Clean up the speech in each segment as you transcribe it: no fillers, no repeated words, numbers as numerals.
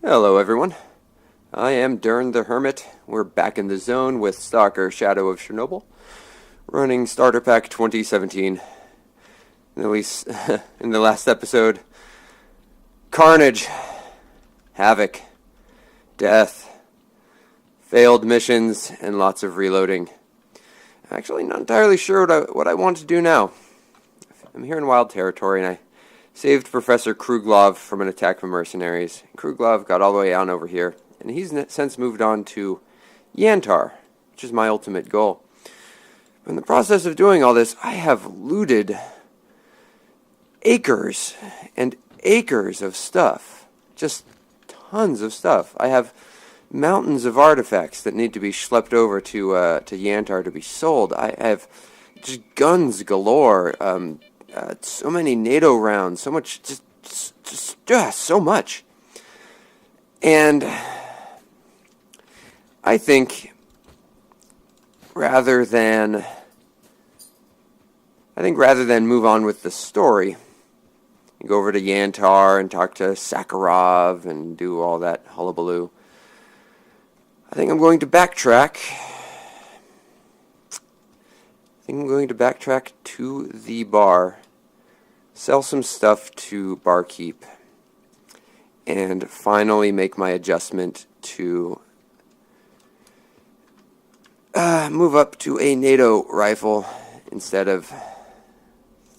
Hello everyone, I am Dern the Hermit. We're back in the zone with STALKER Shadow of Chernobyl, running Starter Pack 2017. At least in the last episode, carnage, havoc, death, failed missions, and lots of reloading. I'm actually not entirely sure what I want to do now. I'm here in wild territory and I saved Professor Kruglov from an attack from mercenaries. Kruglov got all the way down over here, and he's since moved on to Yantar, which is my ultimate goal. But in the process of doing all this, I have looted acres and acres of stuff. Just tons of stuff. I have mountains of artifacts that need to be schlepped over to Yantar to be sold. I have just guns galore, so many NATO rounds, so much, so much. And I think rather than move on with the story, and go over to Yantar and talk to Sakharov and do all that hullabaloo, I think I'm going to backtrack. To the bar, sell some stuff to barkeep, and finally make my adjustment to move up to a NATO rifle instead of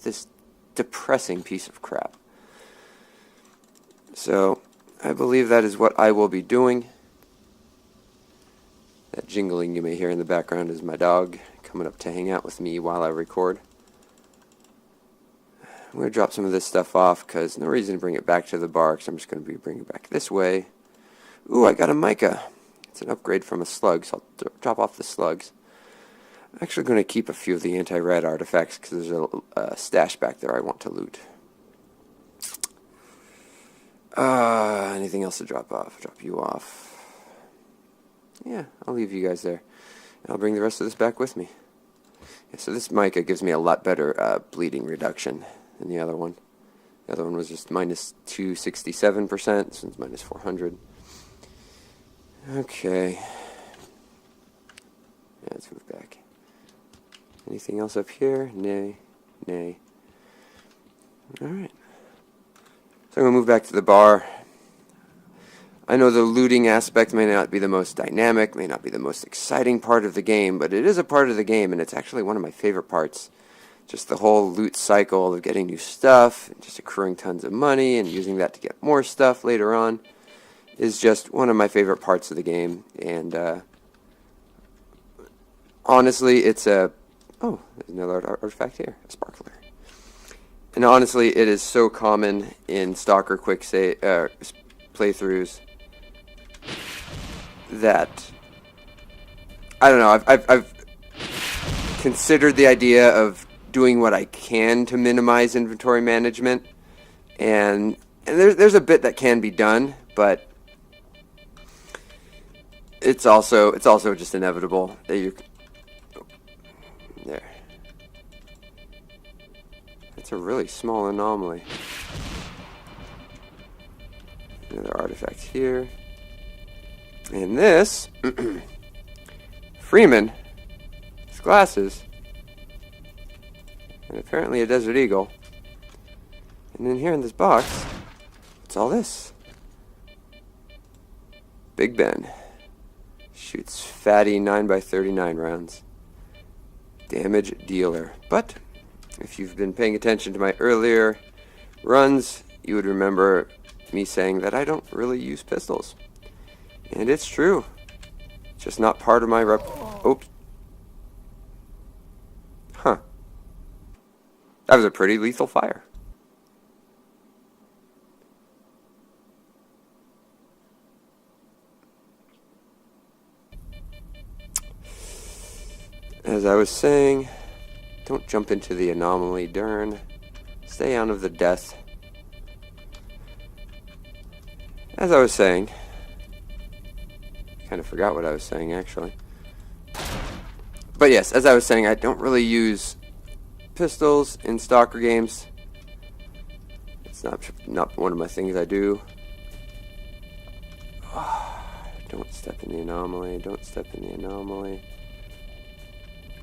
this depressing piece of crap. So I believe that is what I will be doing. That jingling you may hear in the background is my dog coming up to hang out with me while I record. I'm going to drop some of this stuff off because no reason to bring it back to the bar, because I'm just going to be bringing it back this way. Ooh, I got a mica. It's an upgrade from a slug, so I'll drop off the slugs. I'm actually going to keep a few of the anti-rad artifacts because there's a stash back there I want to loot. Anything else to drop off? Drop you off. Yeah, I'll leave you guys there. I'll bring the rest of this back with me. Yeah, so this mica gives me a lot better bleeding reduction than the other one. The other one was just minus 267%. This one's minus 400. Okay. Yeah, let's move back. Anything else up here? Nay. Nay. Alright. So I'm going to move back to the bar. I know the looting aspect may not be the most dynamic, may not be the most exciting part of the game, but it is a part of the game, and it's actually one of my favorite parts. Just the whole loot cycle of getting new stuff, and just accruing tons of money, and using that to get more stuff later on, is just one of my favorite parts of the game. And honestly, it's a... Oh, there's another artifact here, a sparkler. And honestly, it is so common in Stalker quick playthroughs that I don't know. I've considered the idea of doing what I can to minimize inventory management, and there's a bit that can be done, but it's also just inevitable that you're there. That's a really small anomaly. Another artifact here. And this, Freeman, his glasses, and apparently a Desert Eagle. And then here in this box, what's all this? Big Ben. Shoots fatty 9x39 rounds. Damage dealer. But, if you've been paying attention to my earlier runs, you would remember me saying that I don't really use pistols. And it's true. It's just not part of my Oops. Huh. That was a pretty lethal fire. As I was saying, don't jump into the anomaly, Dern. Stay out of the death. As I was saying, kind of forgot what I was saying actually. But yes, as I was saying, I don't really use pistols in Stalker games. It's not one of my things I do. Don't step in the anomaly. Don't step in the anomaly.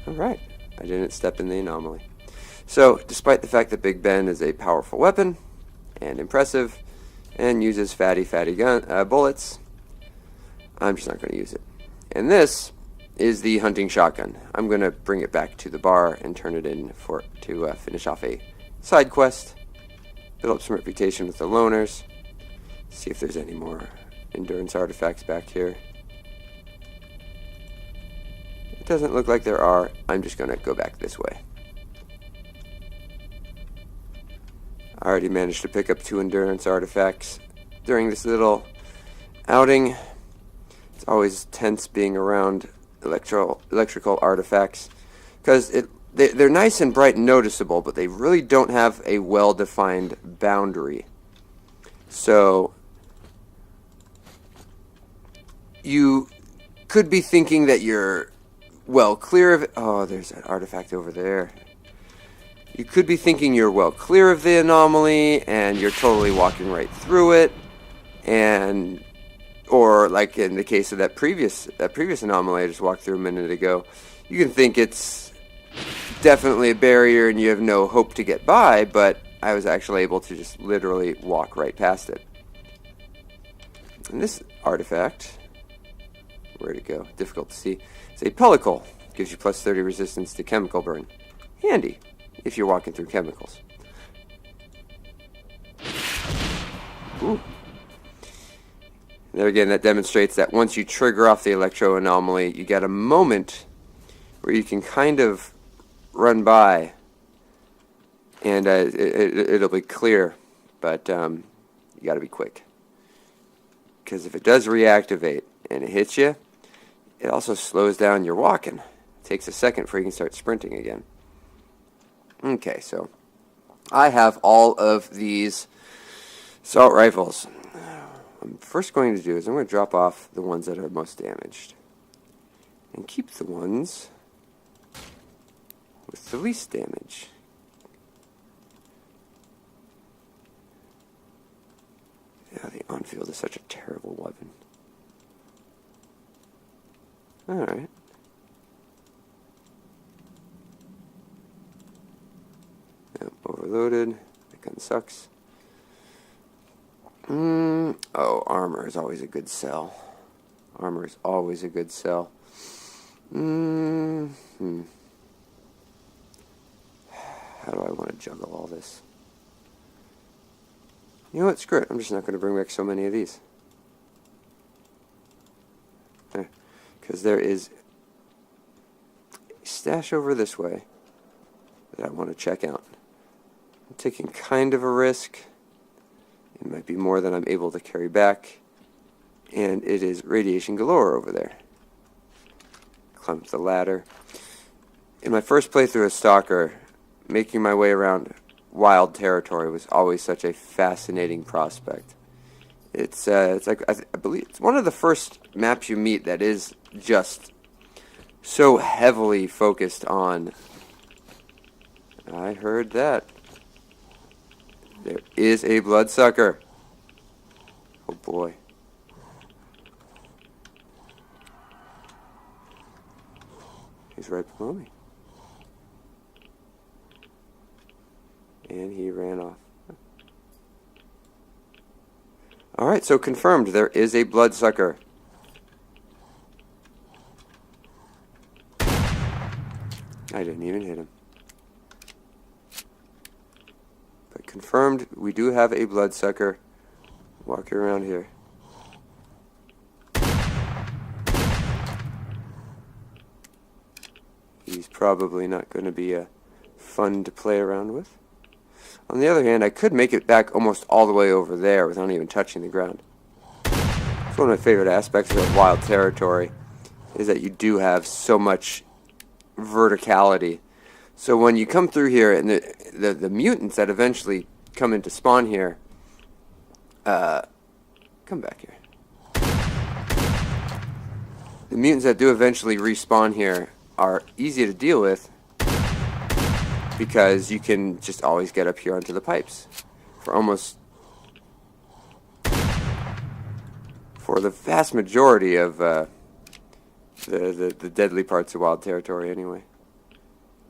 Alright, I didn't step in the anomaly. So, despite the fact that Big Ben is a powerful weapon, and impressive, and uses fatty bullets, I'm just not going to use it. And this is the hunting shotgun. I'm going to bring it back to the bar and turn it in to finish off a side quest, build up some reputation with the loners, see if there's any more endurance artifacts back here. It doesn't look like there are. I'm just going to go back this way. I already managed to pick up 2 endurance artifacts during this little outing. It's always tense being around electrical artifacts because they're nice and bright and noticeable, but they really don't have a well-defined boundary. So you could be thinking that you're well clear of it. Oh, there's an artifact over there. You could be thinking you're well clear of the anomaly and you're totally walking right through it, or like in the case of that previous anomaly I just walked through a minute ago, you can think it's definitely a barrier and you have no hope to get by, but I was actually able to just literally walk right past it. And this artifact, where'd it go? Difficult to see. It's a pellicle. Gives you plus 30 resistance to chemical burn. Handy if you're walking through chemicals. Ooh. There again, that demonstrates that once you trigger off the electro anomaly, you get a moment where you can kind of run by, and it'll be clear, but you got to be quick. Because if it does reactivate and it hits you, it also slows down your walking. It takes a second before you can start sprinting again. Okay, so I have all of these assault rifles. What I'm first going to do is I'm going to drop off the ones that are most damaged and keep the ones with the least damage. Yeah, the on-field is such a terrible weapon. Alright. Yep, overloaded. That gun sucks. Oh, armor is always a good sell. Armor is always a good sell. How do I want to juggle all this? You know what? Screw it. I'm just not going to bring back so many of these. Because there is a stash over this way that I want to check out. I'm taking kind of a risk. It might be more than I'm able to carry back. And it is radiation galore over there. Climb up the ladder. In my first playthrough of Stalker, making my way around wild territory was always such a fascinating prospect. It's like I believe it's one of the first maps you meet that is just so heavily focused on. I heard that. There is a bloodsucker. Oh boy. He's right below me. And he ran off. Alright, so confirmed, there is a bloodsucker. I didn't even hit him. But confirmed, we do have a bloodsucker walking around here. He's probably not going to be fun to play around with. On the other hand, I could make it back almost all the way over there without even touching the ground. It's one of my favorite aspects of wild territory, is that you do have so much verticality. So when you come through here, and the mutants that eventually come into spawn here, come back here. The mutants that do eventually respawn here are easy to deal with, because you can just always get up here onto the pipes for for the vast majority of the deadly parts of wild territory anyway.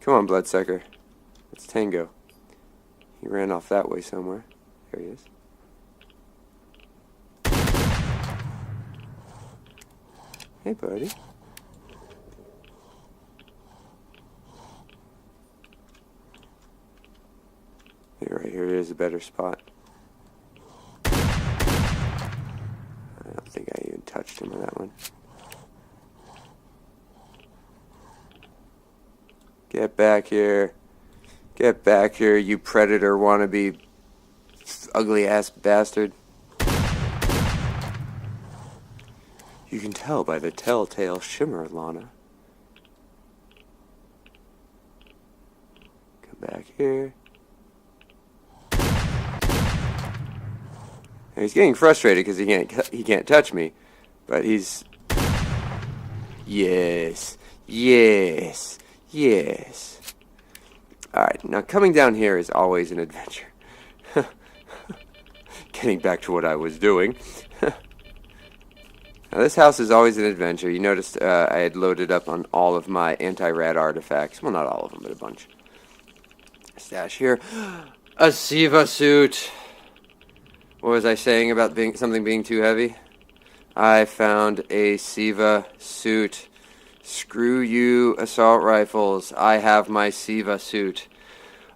Come on, bloodsucker. Let's tango. He ran off that way somewhere. There he is. Hey, buddy. Right here is a better spot. I don't think I even touched him on that one. Get back here. Get back here, you predator wannabe ugly ass bastard. You can tell by the telltale shimmer, Lana. Come back here. And he's getting frustrated because he can't touch me, but he's yes. Alright, now coming down here is always an adventure. Getting back to what I was doing. Now this house is always an adventure. You noticed I had loaded up on all of my anti-rad artifacts. Well, not all of them, but a bunch. Stash here. A SIVA suit. What was I saying about something being too heavy? I found a SIVA suit. Screw you, assault rifles. I have my SIVA suit.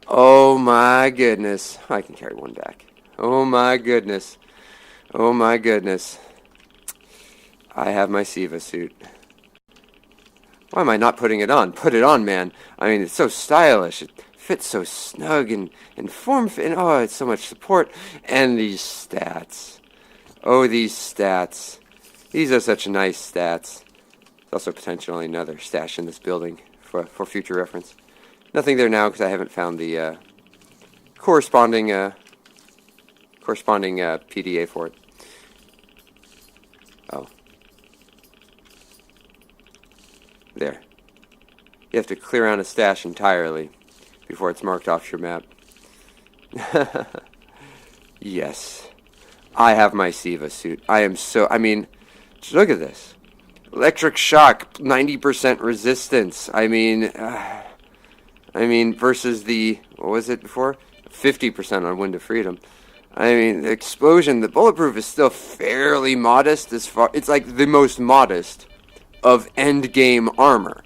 Oh my goodness. I can carry one back. Oh my goodness. Oh my goodness. I have my SIVA suit. Why am I not putting it on? Put it on, man. I mean, it's so stylish. It fits so snug and form-fit. And oh, it's so much support. And these stats. Oh, these stats. These are such nice stats. There's also potentially another stash in this building for future reference. Nothing there now because I haven't found the corresponding PDA for it. Oh. There. You have to clear out a stash entirely before it's marked off your map. Yes. I have my SIVA suit. I mean, just look at this. Electric shock, 90% resistance. I mean, versus the, what was it before? 50% on Wind of Freedom. I mean, the explosion, the bulletproof is still fairly modest as far, it's like the most modest of end game armor.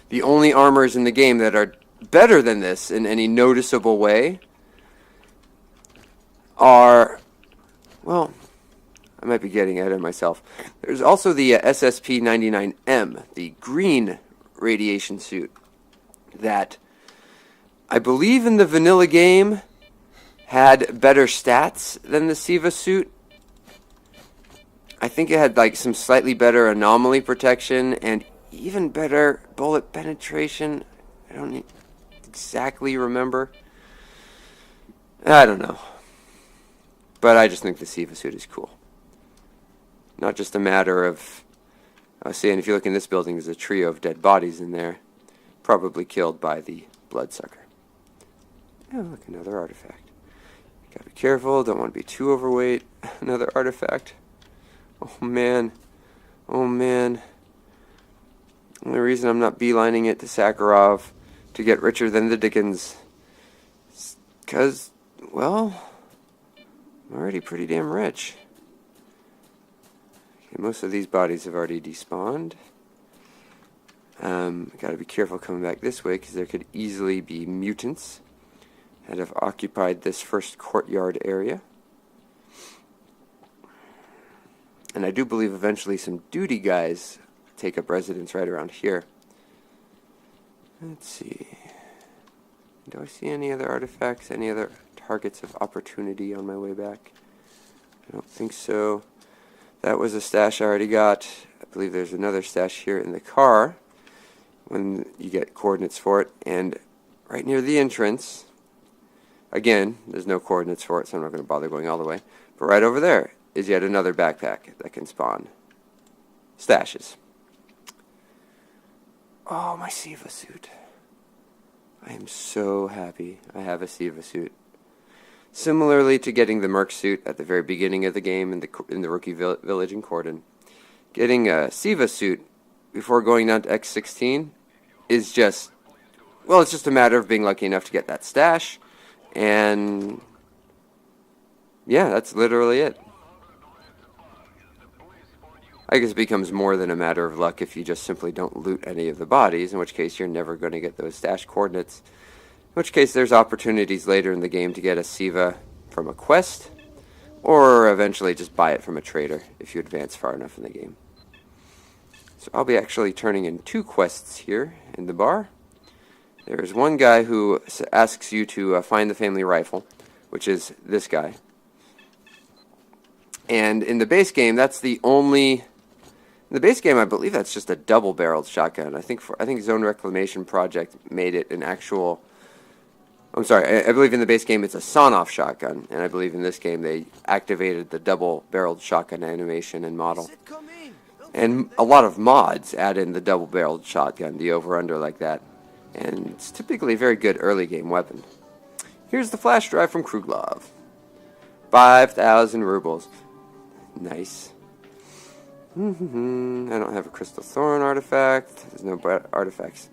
The only armors in the game that are better than this in any noticeable way are, well, I might be getting ahead of myself. There's also the SSP-99M, the green radiation suit, that I believe in the vanilla game had better stats than the SIVA suit. I think it had like some slightly better anomaly protection and even better bullet penetration. I don't exactly remember. I don't know. But I just think the SIVA suit is cool. Not just a matter of, and if you look in this building, there's a trio of dead bodies in there, probably killed by the bloodsucker. Oh, look, another artifact. Gotta be careful, don't want to be too overweight. Another artifact. Oh man. Oh man. Only reason I'm not beelining it to Sakharov to get richer than the Dickens is because, well, I'm already pretty damn rich. Okay, most of these bodies have already despawned. Gotta be careful coming back this way because there could easily be mutants that have occupied this first courtyard area. And I do believe eventually some duty guys take up residence right around here. Let's see. Do I see any other artifacts, any other targets of opportunity on my way back? I don't think so. That was a stash I already got. I believe there's another stash here in the car when you get coordinates for it. And right near the entrance, again, there's no coordinates for it, so I'm not going to bother going all the way. But right over there is yet another backpack that can spawn stashes. Oh, my SIVA suit. I am so happy I have a SIVA suit. Similarly to getting the Merc suit at the very beginning of the game in the rookie village in Corden, getting a SIVA suit before going down to X16 is just, well, it's just a matter of being lucky enough to get that stash, and yeah, that's literally it. I guess it becomes more than a matter of luck if you just simply don't loot any of the bodies, in which case you're never going to get those stash coordinates. In which case there's opportunities later in the game to get a SIVA from a quest, or eventually just buy it from a trader if you advance far enough in the game. So I'll be actually turning in 2 quests here in the bar. There's one guy who asks you to find the family rifle, which is this guy. And in the base game, that's the only... In the base game, I believe that's just a double-barreled shotgun. I think Zone Reclamation Project made it an actual... I'm sorry, I believe in the base game it's a sawn-off shotgun, and I believe in this game they activated the double-barreled shotgun animation and model. And a lot of mods add in the double-barreled shotgun, the over-under like that. And it's typically a very good early-game weapon. Here's the flash drive from Kruglov. 5,000 rubles. Nice. I don't have a Crystal Thorn artifact. There's no artifacts.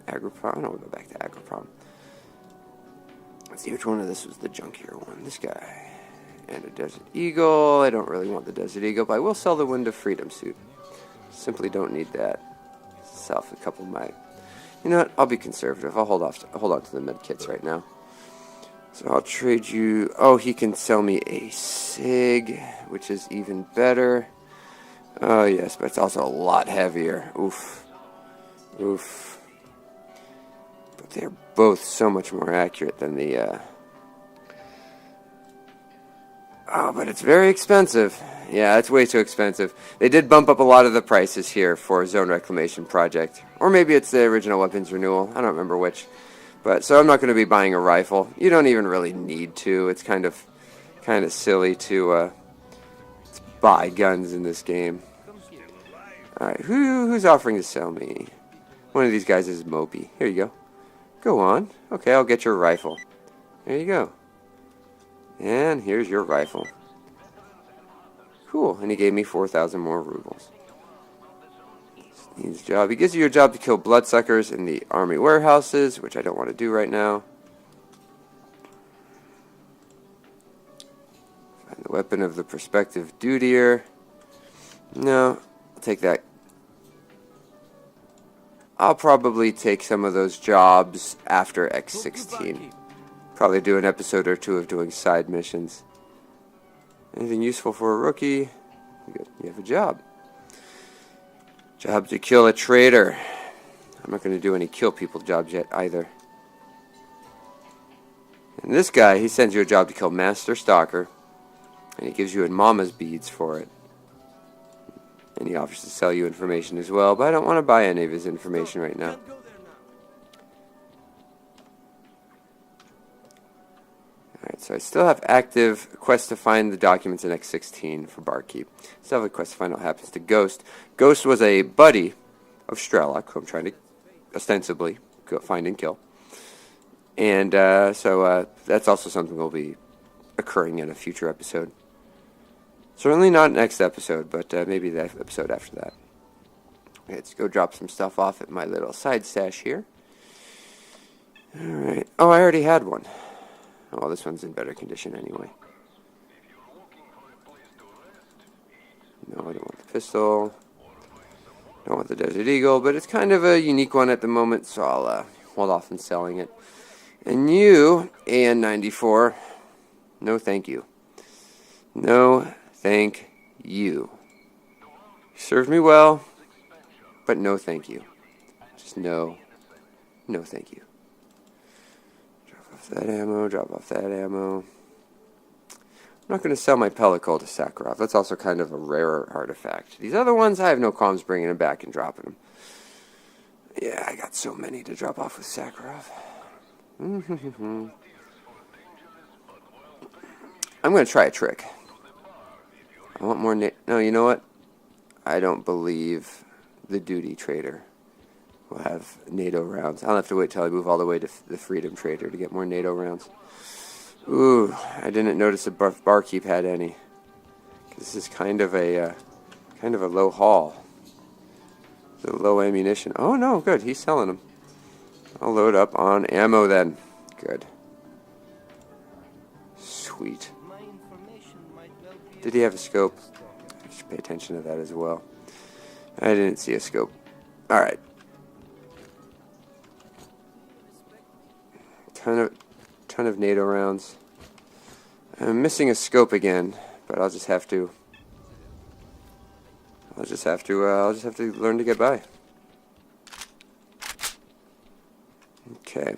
Agroprom. I don't want to go back to Agroprom. Let's see which one of this was the junkier one. This guy. And a Desert Eagle. I don't really want the Desert Eagle, but I will sell the Wind of Freedom suit. Simply don't need that. Sell off a couple of my... You know what? I'll be conservative. I'll hold on to the med kits right now. So I'll trade you... Oh, he can sell me a SIG, which is even better. Oh, yes, but it's also a lot heavier. Oof. Oof. But they're both so much more accurate than the... Oh, but it's very expensive. Yeah, it's way too expensive. They did bump up a lot of the prices here for Zone Reclamation Project. Or maybe it's the original weapons renewal. I don't remember which. But so I'm not going to be buying a rifle. You don't even really need to. It's kind of silly to buy guns in this game. Alright, who's offering to sell me? One of these guys is Mopey. Here you go. Go on. Okay, I'll get your rifle. There you go. And here's your rifle. Cool, and he gave me 4,000 more rubles. Needs a job. He gives you a job to kill bloodsuckers in the army warehouses, which I don't want to do right now. Find the weapon of the prospective dutier. No, I'll take that. I'll probably take some of those jobs after X16. Probably do an episode or 2 of doing side missions. Anything useful for a rookie? Good. You have a job. Job to kill a traitor. I'm not going to do any kill people jobs yet either. And this guy, he sends you a job to kill Master Stalker. And he gives you a Mama's beads for it. And he offers to sell you information as well, but I don't want to buy any of his information right now. Alright, so I still have active quest to find the documents in X16 for Barkeep. Still have a quest to find out what happens to Ghost. Ghost was a buddy of Strelok, who I'm trying to ostensibly go find and kill. And so that's also something that will be occurring in a future episode. Certainly not next episode, but maybe the episode after that. Okay, let's go drop some stuff off at my little side stash here. Alright. Oh, I already had one. Oh, well, this one's in better condition anyway. No, I don't want the pistol. Don't want the Desert Eagle, but it's kind of a unique one at the moment, so I'll hold off on selling it. And you, AN94, no thank you. No thank you. You served me well, but no thank you. Just no thank you. Drop off that ammo, drop off that ammo. I'm not going to sell my pellicle to Sakharov. That's also kind of a rarer artifact. These other ones, I have no qualms bringing them back and dropping them. Yeah, I got so many to drop off with Sakharov. I'm going to try a trick. I want more... No, you know what? I don't believe the duty trader will have NATO rounds. I'll have to wait till I move all the way to the Freedom Trader to get more NATO rounds. Ooh, I didn't notice the barkeep had any. This is kind of a low haul. The low ammunition. Oh no, good. He's selling them. I'll load up on ammo then. Good. Sweet. Did he have a scope? I should pay attention to that as well. I didn't see a scope. Alright. Ton of NATO rounds. I'm missing a scope again, but I'll just have to learn to get by. Okay.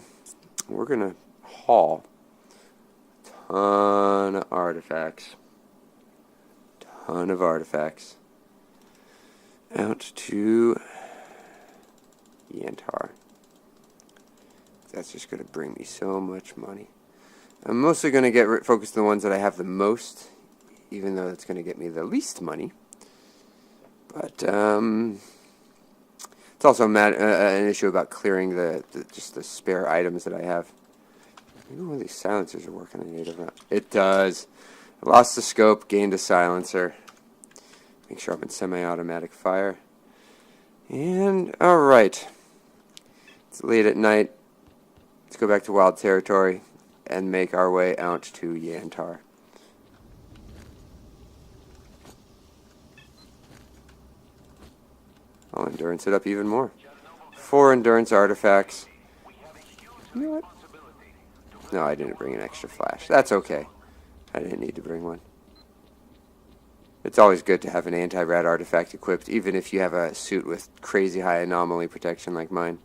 We're gonna haul a ton of artifacts. Ton of artifacts. Out to Yantar. That's just going to bring me so much money. I'm mostly going to get focused on the ones that I have the most, even though it's going to get me the least money. But it's also an issue about clearing just the spare items that I have. Maybe one of these silencers are working on native round. It does. I lost the scope, gained a silencer. Make sure I'm in semi-automatic fire. And alright. It's late at night. Let's go back to wild territory and make our way out to Yantar. I'll endurance it up even more. 4 endurance artifacts. You know what? No, I didn't bring an extra flash. That's okay. I didn't need to bring one. It's always good to have an anti-rad artifact equipped, even if you have a suit with crazy high anomaly protection like mine.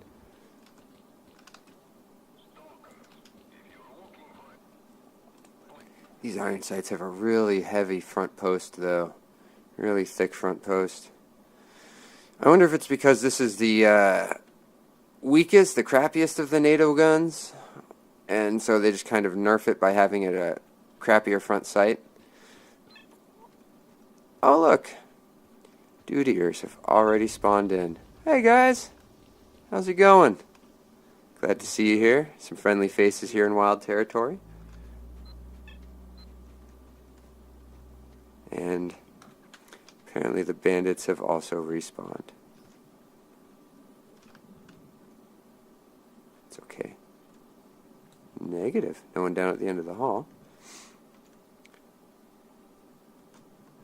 These iron sights have a really heavy front post, though. Really thick front post. I wonder if it's because this is the weakest, the crappiest of the NATO guns, and so they just kind of nerf it by having it a crappier front sight. Oh look, dude ears have already spawned in. Hey guys, how's it going? Glad to see you here. Some friendly faces here in wild territory. And apparently the bandits have also respawned. It's okay. Negative. No one down at the end of the hall.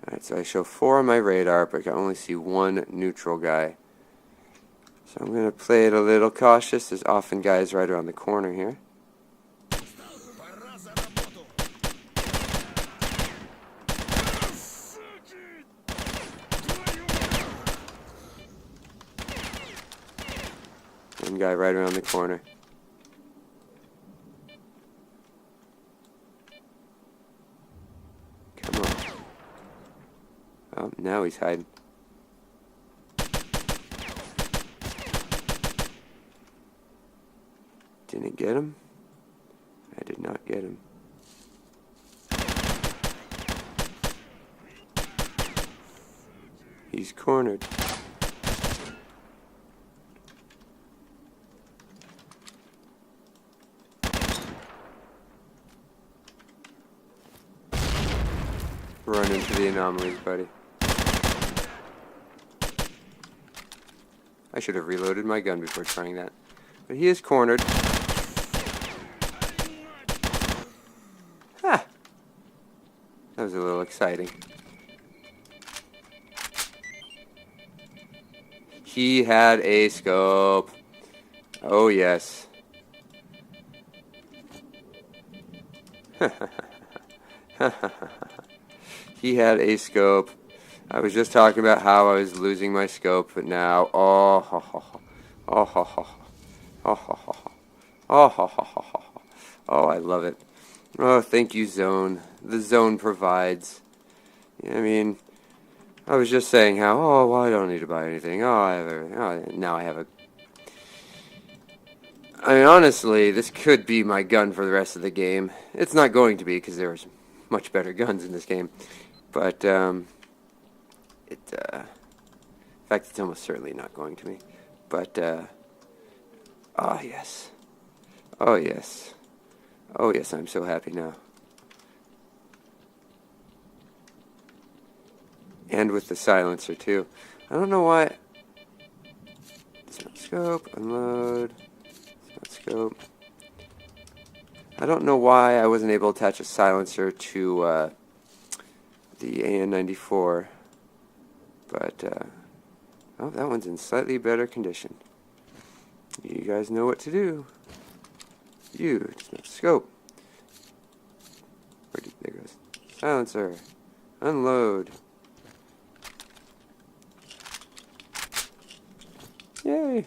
Alright, so I show 4 on my radar, but I can only see 1 neutral guy. So I'm going to play it a little cautious. There's often guys right around the corner here. One guy right around the corner. Come on. Oh, now he's hiding. Didn't get him. I did not get him. He's cornered. Run into the anomalies, buddy. I should have reloaded my gun before trying that. But he is cornered. Ha! That was a little exciting. He had a scope. Oh, yes. He had a scope. I was just talking about how I was losing my scope, but now, oh, I love it. Oh, thank you, Zone. The Zone provides. I mean, I was just saying how, oh, well, I don't need to buy anything. Now I have a... I mean, honestly, this could be my gun for the rest of the game. It's not going to be, because there's much better guns in this game. But, in fact, it's almost certainly not going to be. But, oh, yes. Oh, yes. Oh, yes, I'm so happy now. And with the silencer too. I don't know why. Scope, unload, scope. I don't know why I wasn't able to attach a silencer to the AN94, but oh, that one's in slightly better condition. You guys know what to do. You, scope. There goes. Silencer. Unload. Yay!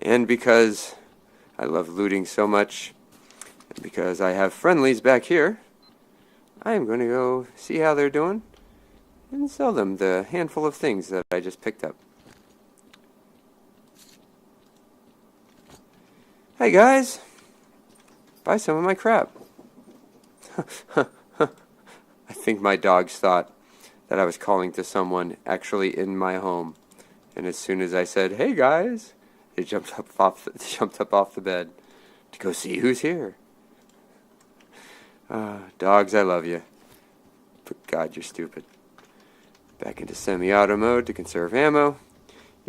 And because I love looting so much, and because I have friendlies back here, I am going to go see how they're doing and sell them the handful of things that I just picked up. Hey guys, buy some of my crap. I think my dogs thought that I was calling to someone actually in my home, and as soon as I said, "Hey guys," they jumped up off the bed to go see who's here. Dogs, I love you, but God, you're stupid. Back into semi-auto mode to conserve ammo,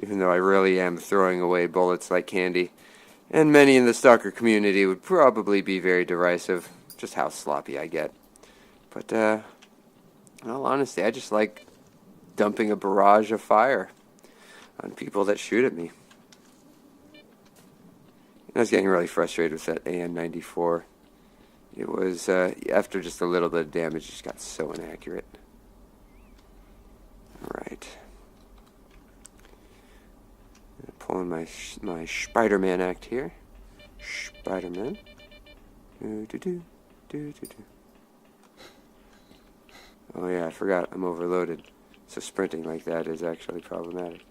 even though I really am throwing away bullets like candy. And many in the Stalker community would probably be very derisive, just how sloppy I get. But, in all honesty, I just like dumping a barrage of fire on people that shoot at me. And I was getting really frustrated with that AN94. It was, after just a little bit of damage, it just got so inaccurate. Alright. Pulling my Spider-Man act here. Spider-Man. Oh yeah, I forgot. I'm overloaded. So sprinting like that is actually problematic.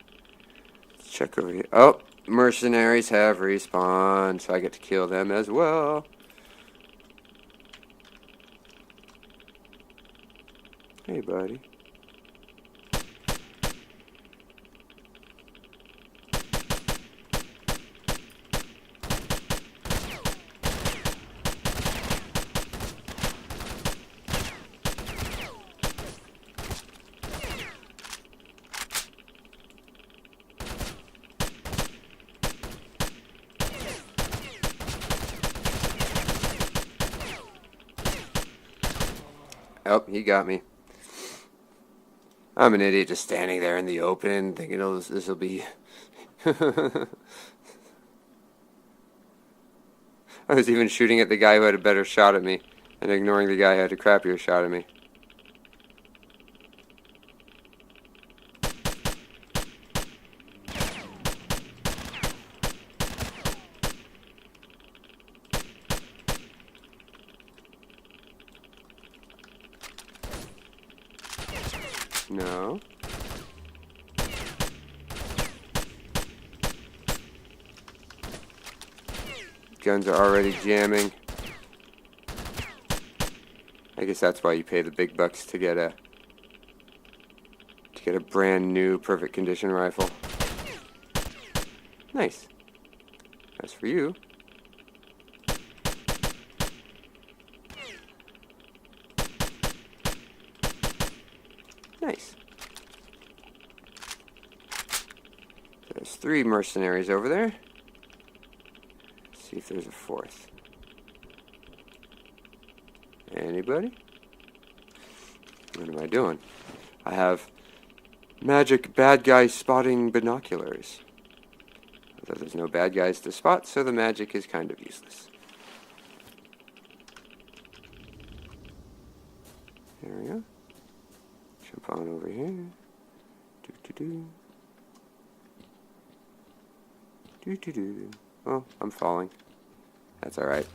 Let's check over here. Oh, mercenaries have respawned, so I get to kill them as well. Hey, buddy. Oh, he got me. I'm an idiot just standing there in the open thinking, oh, this will be... I was even shooting at the guy who had a better shot at me and ignoring the guy who had a crappier shot at me. No. Guns are already jamming. I guess that's why you pay the big bucks to get a brand new perfect condition rifle. Nice. That's for you. Nice. There's 3 mercenaries over there. Let's see if there's a 4th. Anybody? What am I doing? I have magic bad guy spotting binoculars. Although there's no bad guys to spot, so the magic is kind of useless. There we go. Jump on over here. Oh, I'm falling. That's alright.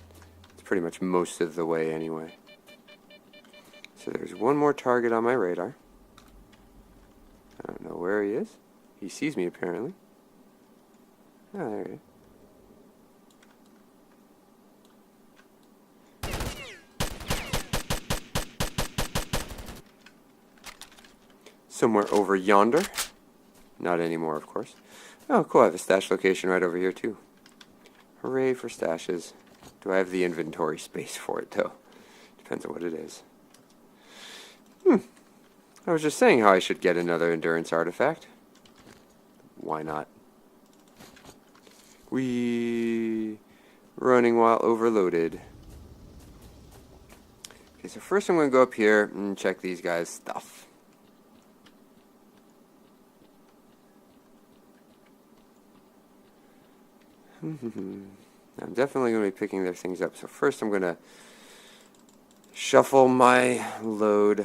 It's pretty much most of the way anyway. So there's one more target on my radar. I don't know where he is. He sees me apparently. Oh, there he is. Somewhere over yonder. Not anymore, of course. Oh, cool. I have a stash location right over here, too. Hooray for stashes. Do I have the inventory space for it, though? Depends on what it is. I was just saying how I should get another endurance artifact. Why not? Running while overloaded. Okay, so first I'm going to go up here and check these guys' stuff. I'm definitely going to be picking their things up. So first I'm going to shuffle my load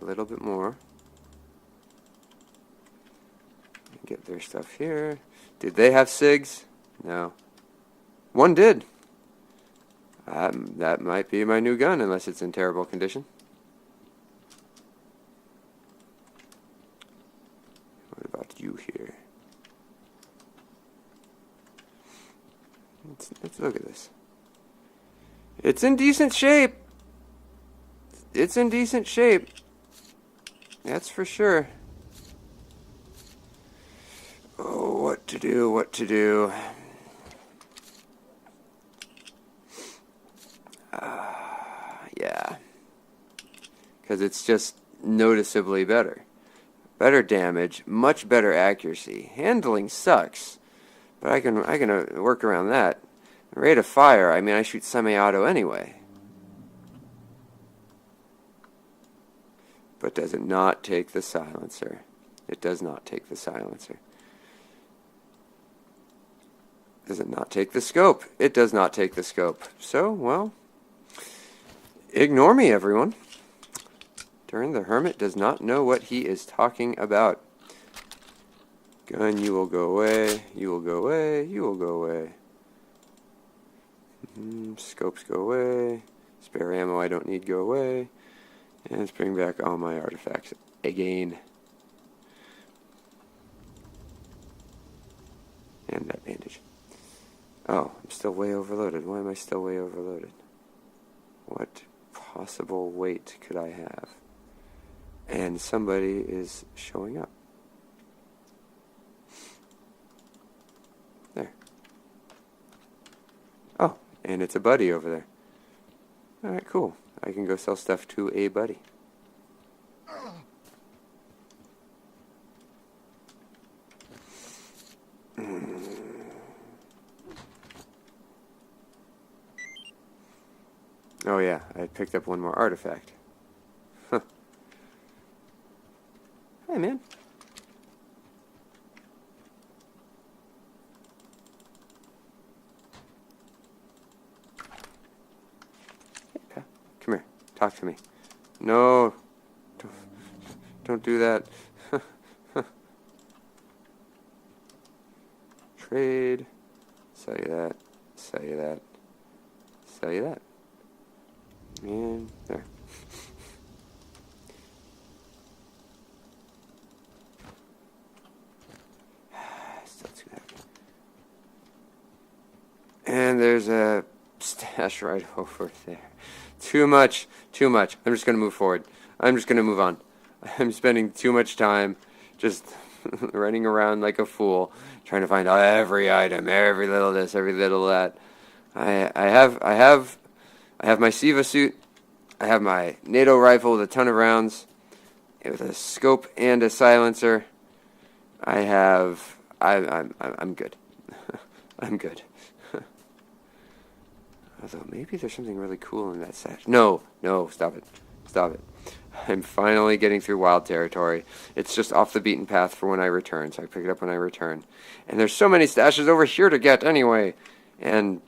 a little bit more. Get their stuff here. Did they have SIGs? No. One did. That might be my new gun, unless it's in terrible condition. What about you here? Let's look at this. It's in decent shape. It's in decent shape. That's for sure. Oh, what to do, what to do. Yeah. Because it's just noticeably better. Better damage, much better accuracy. Handling sucks, but I can work around that. Rate of fire, I mean, I shoot semi-auto anyway. But does it not take the silencer? It does not take the silencer. Does it not take the scope? It does not take the scope. So, well, ignore me, everyone. Darn, the hermit does not know what he is talking about. Gun, you will go away. You will go away. You will go away. Scopes go away. Spare ammo I don't need go away. And let's bring back all my artifacts again. And that bandage. Oh, I'm still way overloaded. Why am I still way overloaded? What possible weight could I have? And somebody is showing up. There. Oh, and it's a buddy over there. Alright, cool. I can go sell stuff to a buddy. Oh yeah, I picked up one more artifact. Huh. Hey man. Hey pal, come here. Talk to me. No. Don't do that. Trade. Sell you that. Sell you that. Sell you that. And there. Still too heavy. And there's a stash right over there. Too much. Too much. I'm just going to move forward. I'm just going to move on. I'm spending too much time just running around like a fool, trying to find every item, every little this, every little that. I have my SIVA suit. I have my NATO rifle with a ton of rounds, with a scope and a silencer. I'm good. I'm good. Although maybe there's something really cool in that stash. No, stop it. Stop it. I'm finally getting through wild territory. It's just off the beaten path for when I return, so I pick it up when I return. And there's so many stashes over here to get anyway. And,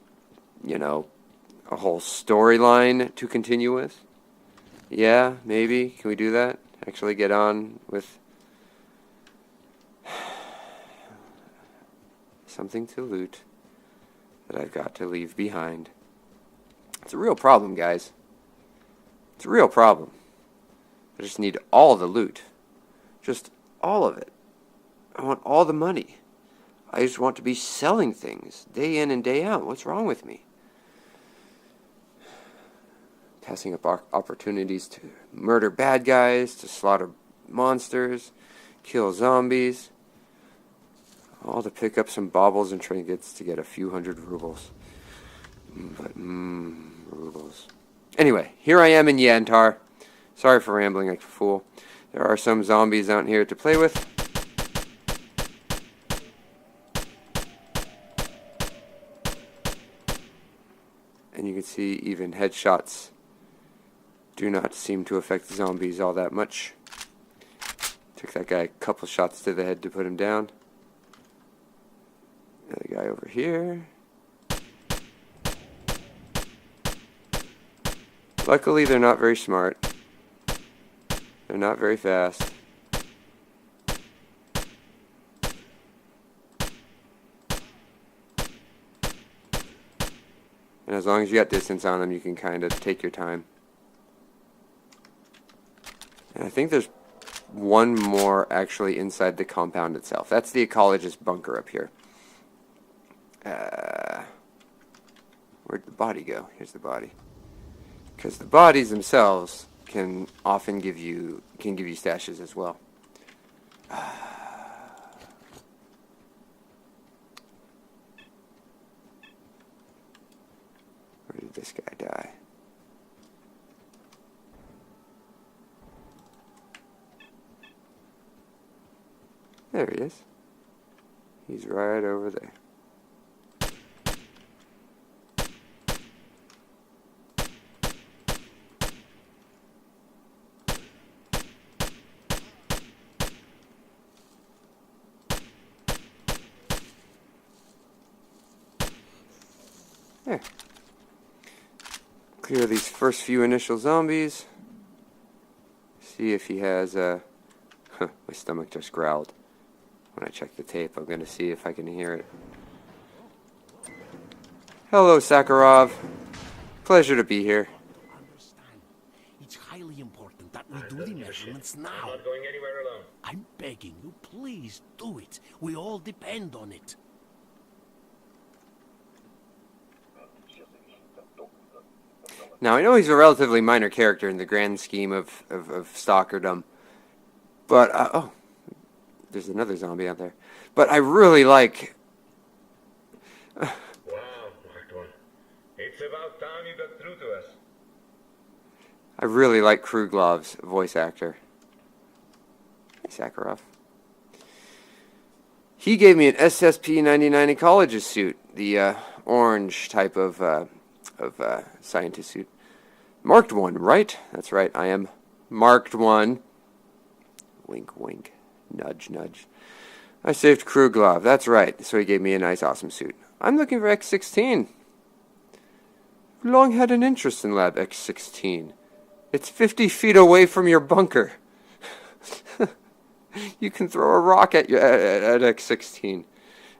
you know, a whole storyline to continue with. Yeah, maybe. Can we do that? Actually get on with something to loot that I've got to leave behind. It's a real problem, guys. It's a real problem. I just need all the loot. Just all of it. I want all the money. I just want to be selling things day in and day out. What's wrong with me? Passing up opportunities to murder bad guys, to slaughter monsters, kill zombies. All to pick up some baubles and trinkets to get a few hundred rubles. But, rubles. Anyway, here I am in Yantar. Sorry for rambling like a fool. There are some zombies out here to play with. And you can see even headshots do not seem to affect the zombies all that much. Took that guy a couple shots to the head to put him down. Another guy over here. Luckily, they're not very smart. They're not very fast. And as long as you got distance on them, you can kind of take your time. And I think there's one more actually inside the compound itself. That's the ecologist bunker up here. Where'd the body go? Here's the body. Because the bodies themselves can often give you stashes as well. Where did this guy die? There he is. He's right over there. There. Clear these first few initial zombies. See if he has a... my stomach just growled. When I check the tape, I'm going to see if I can hear it. Hello, Sakharov. Pleasure to be here. Understand. It's highly important that we do the measurements now. I'm not going anywhere alone. I'm begging you, please do it. We all depend on it. Now, I know he's a relatively minor character in the grand scheme of stalkerdom, but, oh, there's another zombie out there. But I really like... Wow, Marked One. It's about time you got through to us. I really like Kruglov's voice actor. Hey, Sakharov. He gave me an SSP-99 ecologist suit, the orange type of scientist suit. Marked One, right? That's right, I am Marked One. Wink, wink. Nudge, nudge. I saved Kruglov, that's right, so he gave me a nice, awesome suit. I'm looking for X-16. Long had an interest in Lab X-16. It's 50 feet away from your bunker. You can throw a rock at X-16.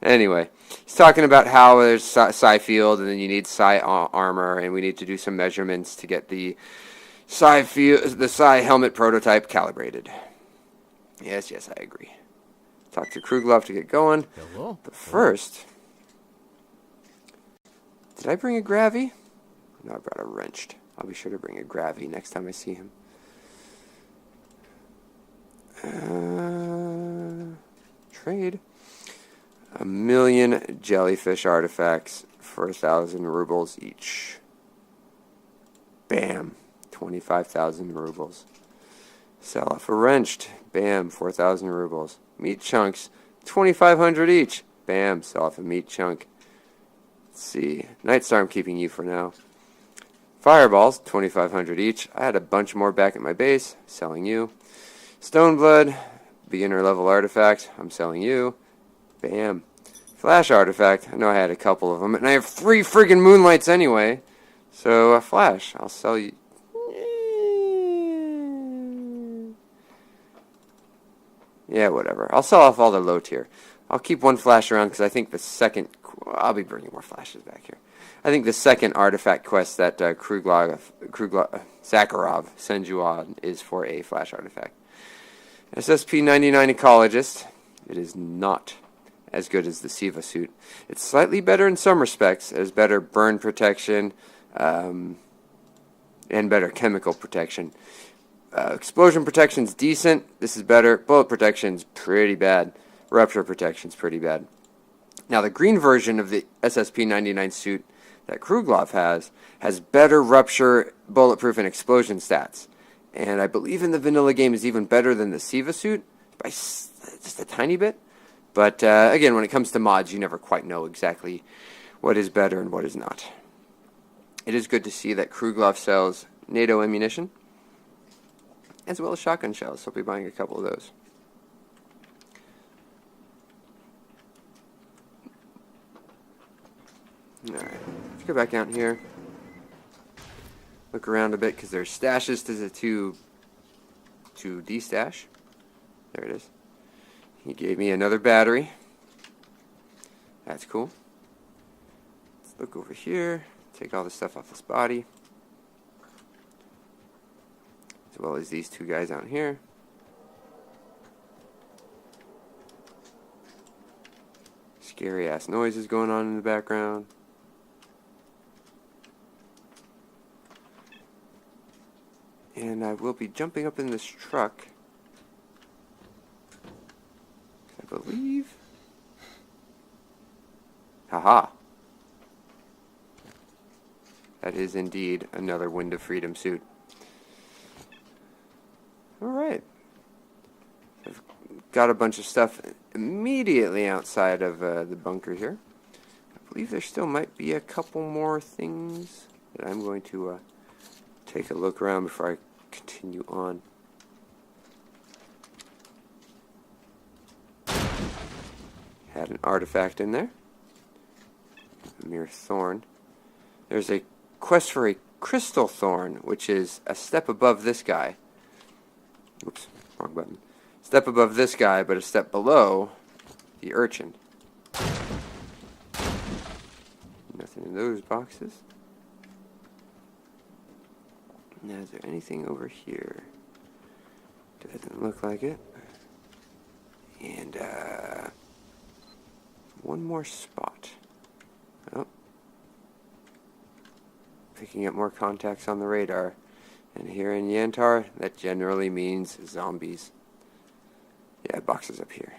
Anyway, he's talking about how there's psi field, and then you need psi armor, and we need to do some measurements to get the psi helmet prototype calibrated. Yes, yes, I agree. Talk to Kruglov to get going. Hello? But first, did I bring a gravy? No, I brought a wrenched. I'll be sure to bring a gravy next time I see him. Trade. 1,000,000 jellyfish artifacts for 1,000 rubles each. Bam. 25,000 rubles. Sell off a wrenched. Bam. 4,000 rubles. Meat chunks. 2,500 each. Bam. Sell off a meat chunk. Let's see. Nightstar, I'm keeping you for now. Fireballs. 2,500 each. I had a bunch more back at my base. Selling you. Stoneblood. Beginner level artifact. I'm selling you. Bam. Flash artifact. I know I had a couple of them. And I have 3 friggin' moonlights anyway. So, flash. I'll sell you. Yeah, whatever. I'll sell off all the low tier. I'll keep 1 flash around because I think the second... I'll be bringing more flashes back here. I think the second artifact quest that Sakharov sends you on is for a flash artifact. SSP-99 ecologist. It is not as good as the Siva suit. It's slightly better in some respects. It has better burn protection and better chemical protection. Explosion protection's decent. This is better. Bullet protection's pretty bad. Rupture protection's pretty bad. Now, the green version of the SSP-99 suit that Kruglov has better rupture, bulletproof, and explosion stats. And I believe in the vanilla game is even better than the Siva suit by just a tiny bit. But again, when it comes to mods, you never quite know exactly what is better and what is not. It is good to see that Kruglov sells NATO ammunition, as well as shotgun shells, so I'll be buying a couple of those. Alright, let's go back out here. Look around a bit, because there's stashes to destash. There it is. He gave me another battery. That's cool. Let's look over here. Take all the stuff off this body. As well as these two guys out here. Scary ass noises going on in the background. And I will be jumping up in this truck. I believe. Haha. That is indeed another Wind of Freedom suit. Alright. I've got a bunch of stuff immediately outside of the bunker here. I believe there still might be a couple more things that I'm going to take a look around before I continue on. Had an artifact in there. A mere thorn. There's a quest for a crystal thorn, which is a step above this guy. Oops, wrong button. Step above this guy, but a step below the urchin. Nothing in those boxes. Now, is there anything over here? Doesn't look like it. And, one more spot. Oh. Picking up more contacts on the radar. And here in Yantar, that generally means zombies. Yeah, boxes up here.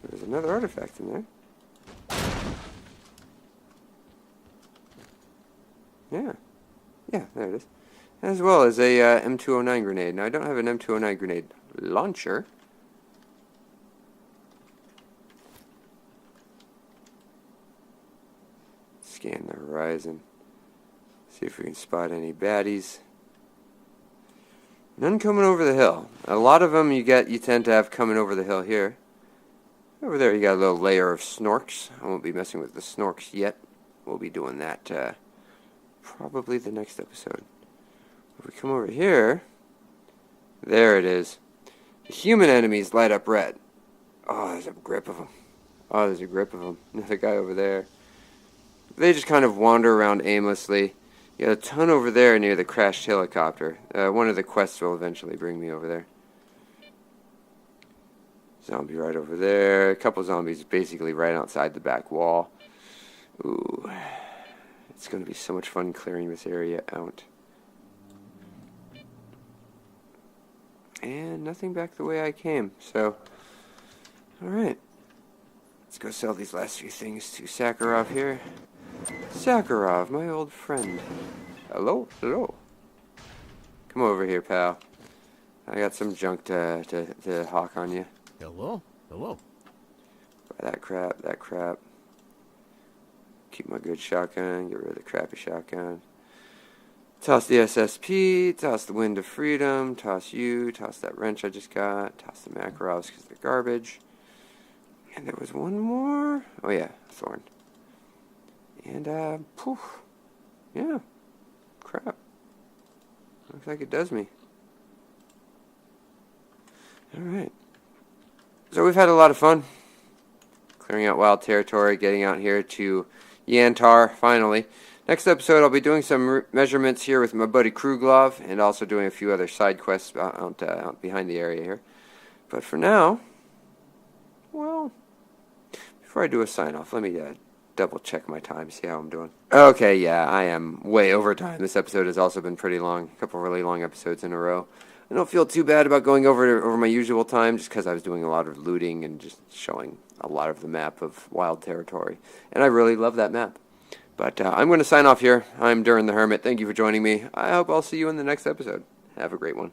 There's another artifact in there. Yeah, there it is. As well as a M209 grenade. Now, I don't have an M209 grenade launcher. Scan the horizon. See if we can spot any baddies. None coming over the hill. A lot of them you tend to have coming over the hill here. Over there you got a little layer of snorks. I won't be messing with the snorks yet. We'll be doing that probably the next episode. If we come over here, there it is. The human enemies light up red. Oh, there's a grip of them. Oh, there's a grip of them. Another guy over there. They just kind of wander around aimlessly. You got a ton over there near the crashed helicopter. One of the quests will eventually bring me over there. Zombie right over there. A couple zombies basically right outside the back wall. Ooh. It's going to be so much fun clearing this area out. And nothing back the way I came. So, alright. Let's go sell these last few things to Sakharov here. Sakharov, my old friend. Hello? Hello. Come over here, pal. I got some junk to hawk on you. Hello? Hello? Buy that crap, that crap. Keep my good shotgun, get rid of the crappy shotgun. Toss the SSP, toss the Wind of Freedom, toss you, toss that wrench I just got, toss the Makarovs because they're garbage. And there was one more. Oh yeah, thorn. And, poof. Yeah. Crap. Looks like it does me. Alright. So we've had a lot of fun. Clearing out wild territory, getting out here to Yantar, finally. Next episode, I'll be doing some measurements here with my buddy Kruglov, and also doing a few other side quests out behind the area here. But for now, well, before I do a sign-off, let me double check my time, see how I'm doing. Okay, yeah, I am way over time. This episode has also been pretty long, a couple really long episodes in a row. I don't feel too bad about going over my usual time, just because I was doing a lot of looting and just showing a lot of the map of Wild Territory. And I really love that map. But I'm going to sign off here. I'm Durin the Hermit. Thank you for joining me. I hope I'll see you in the next episode. Have a great one.